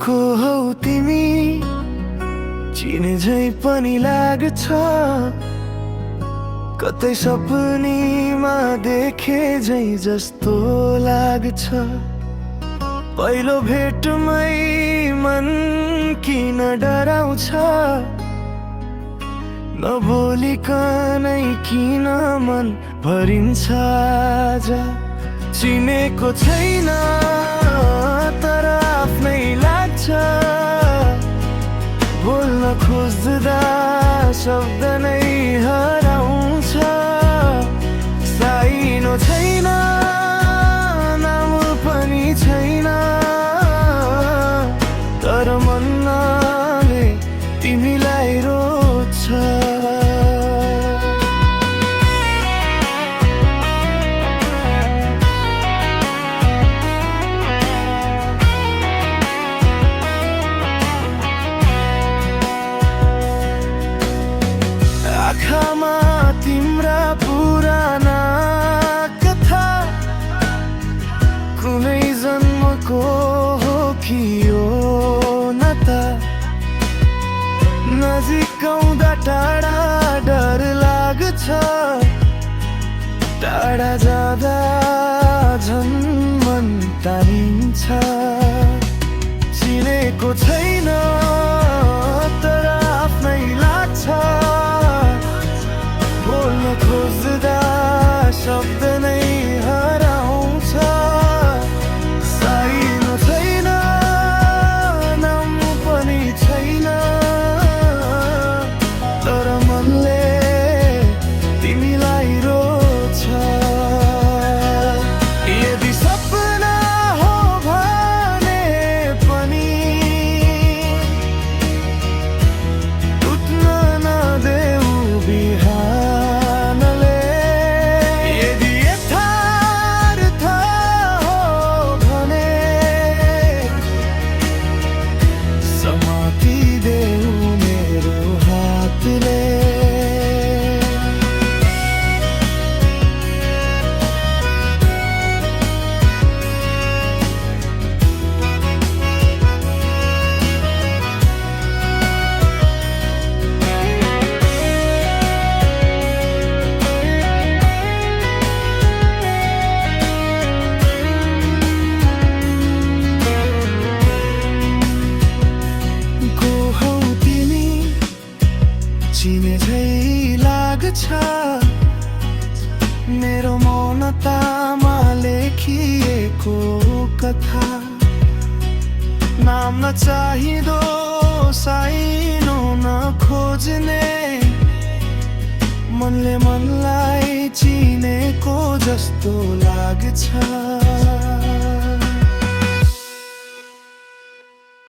को हौ तिमी चिने झै पनि लाग्छ, कतै सपनीमा देखे झै जस्तो लाग्छ। पहिलो भेटमै मन किन डराउँछ, नबोलिकनै किन मन भरिन्छ आज। चिनेको छैन तर आफ्नै लाग्छ, बोल्न खोज्दा शब्द नै हराउँछ। साइनो छैन नाम पनि छैन, तर मनले तिमीलाई रोज्छ। आँखामा तिम्रा पुराना कथा, कुनै जन्मको हो कि यो नाता। नजिक आउँदा टाढा डर लाग्छ, टाढा जाँदा झन् मन तानिन्छ। चिनेको छैन तर आफ्नै लाग्छ, बोल्न खोज्दा शब्द नै हराउँछ। साइनो छैन नाम पनि छैन, तर मनले तिमीलाई रोज्छ। यदि सपना हो भने पनि टुट्न नदेऊ बिहानले। यदि यथार्थ हो भने समातिदेऊ मेरो हातले। को हौ तिमी चिने झै लाग्छ, मेरो मौनतामा लेखिएको कथा। नाम नचाहिँदो साइनो नखोज्ने, मनले मनलाई चिनेको जस्तो लाग्छ।